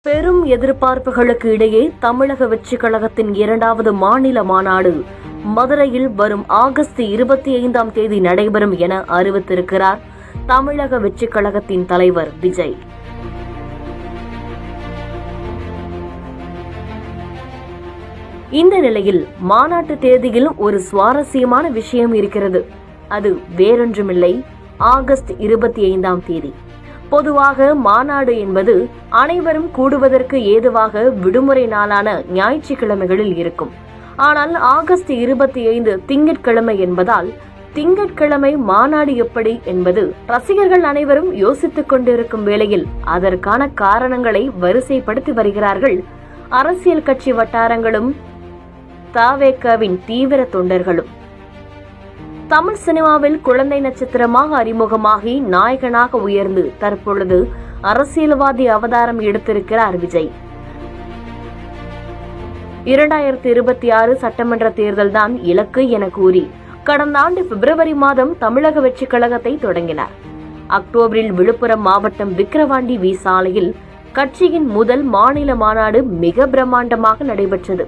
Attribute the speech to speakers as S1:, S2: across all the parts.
S1: பெரும் எதிர்பார்ப்புகளுக்கு இடையே தமிழக வெற்றிக் கழகத்தின் 2வது மாநில மாநாடு மதுரையில் வரும் ஆகஸ்ட் 25ஆம் தேதி நடைபெறும் என அறிவித்திருக்கிறார் தமிழக வெற்றிக் கழகத்தின் தலைவர் விஜய். இந்த நிலையில் மாநாட்டு தேதியில் ஒரு சுவாரஸ்யமான விஷயம் இருக்கிறது. அது வேறொன்றுமில்லை, ஆகஸ்ட் 25ஆம் தேதி. பொதுவாக மாநாடு என்பது அனைவரும் கூடுவதற்கு ஏதுவாக விடுமுறை நாளான ஞாயிற்றுக்கிழமைகளில் இருக்கும். ஆனால் ஆகஸ்ட் 25 திங்கட்கிழமை என்பதால் திங்கட்கிழமை மாநாடு எப்படி என்பது ரசிகர்கள் அனைவரும் யோசித்துக் கொண்டிருக்கும் வேளையில் அதற்கான காரணங்களை வரிசைப்படுத்தி வருகிறார்கள் அரசியல் கட்சி வட்டாரங்களும் தவேகவின் தீவிர தொண்டர்களும். தமிழ் சினிமாவில் குழந்தை நட்சத்திரமாக அறிமுகமாகி நாயகனாக உயர்ந்து தற்பொழுது அரசியல்வாதி அவதாரம் எடுத்திருக்கிறார் விஜய். 2026 சட்டமன்ற தேர்தல்தான் இலக்கு என கூறி கடந்த ஆண்டு பிப்ரவரி மாதம் தமிழக வெற்றிக் கழகத்தை தொடங்கினார். அக்டோபரில் விழுப்புரம் மாவட்டம் விக்கிரவாண்டி வி சாலையில் கட்சியின் முதல் மாநில மாநாடு மிக பிரம்மாண்டமாக நடைபெற்றது.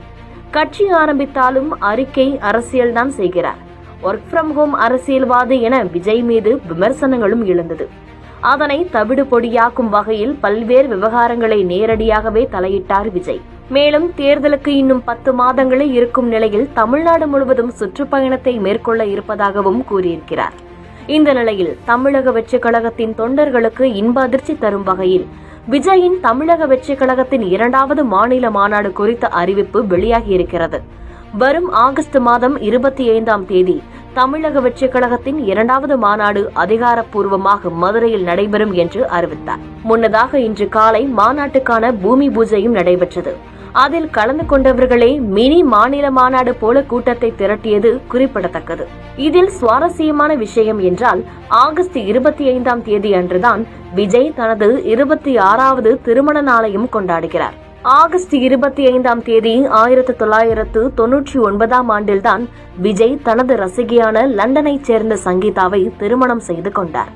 S1: கட்சி ஆரம்பித்தாலும் அறிக்கை அரசியல்தான் செய்கிறார். ஒர்க் ஃப்ரம் ஹோம் அரசியல்வாதி என விஜய் மீது விமர்சனங்களும் எழுந்தது. அதனை தவிடு பொடியாக்கும் வகையில் பல்வேறு விவகாரங்களை நேரடியாகவே தலையிட்டார் விஜய். மேலும் தேர்தலுக்கு இன்னும் 10 மாதங்களே இருக்கும் நிலையில் தமிழ்நாடு முழுவதும் சுற்றுப்பயணத்தை மேற்கொள்ள இருப்பதாகவும் கூறியிருக்கிறார். இந்த நிலையில் தமிழக வெற்றிக் கழகத்தின் தொண்டர்களுக்கு இன்ப அதிர்ச்சி தரும் வகையில் விஜயின் தமிழக வெற்றிக் கழகத்தின் 2வது மாநில மாநாடு குறித்த அறிவிப்பு வெளியாகியிருக்கிறது. வரும் ஆகஸ்ட் மாதம் 25ஆம் தேதி தமிழக வெற்றிக் கழகத்தின் 2வது மாநாடு அதிகாரப்பூர்வமாக மதுரையில் நடைபெறும் என்று அறிவித்தார். முன்னதாக இன்று காலை மாநாட்டுக்கான பூமி பூஜையும் நடைபெற்றது. அதில் கலந்து கொண்டவர்களே மினி மாநில மாநாடு போல கூட்டத்தை திரட்டியது குறிப்பிடத்தக்கது. இதில் சுவாரஸ்யமான விஷயம் என்றால் ஆகஸ்ட் 25ஆம் தேதி அன்றுதான் விஜய் தனது 26வது திருமண நாளையும் கொண்டாடுகிறார். ஆகஸ்ட் 25ஆம் தேதி 1999ஆம் ஆண்டில்தான் விஜய் தனது ரசிகையான லண்டனைச் சேர்ந்த சங்கீதாவை திருமணம் செய்து கொண்டார்.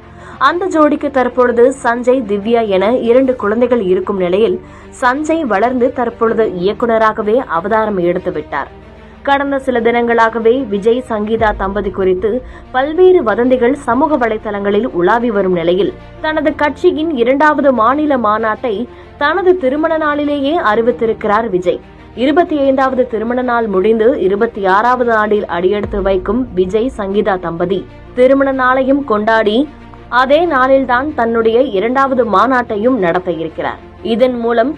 S1: அந்த ஜோடிக்கு தற்பொழுது சஞ்சய், திவ்யா என 2 குழந்தைகள் இருக்கும் நிலையில் சஞ்சய் வளர்ந்து தற்பொழுது இயக்குநராகவே அவதாரம் எடுத்துவிட்டார். கடந்த சில தினங்களாகவே விஜய் சங்கீதா தம்பதி குறித்து பல்வேறு வதந்திகள் சமூக வலைதளங்களில் உலாவி வரும் நிலையில் தனது கட்சியின் 2வது மாநில மாநாட்டை தனது திருமண நாளிலேயே அறிவித்திருக்கிறார் விஜய். 25வது திருமண நாள் முடிந்து 26வது ஆண்டில் அடியெடுத்து வைக்கும் விஜய் சங்கீதா தம்பதி திருமண நாளையும் கொண்டாடி அதே நாளில்தான் தன்னுடைய 2வது மாநாட்டையும் நடத்த இருக்கிறார். இதன் மூலம்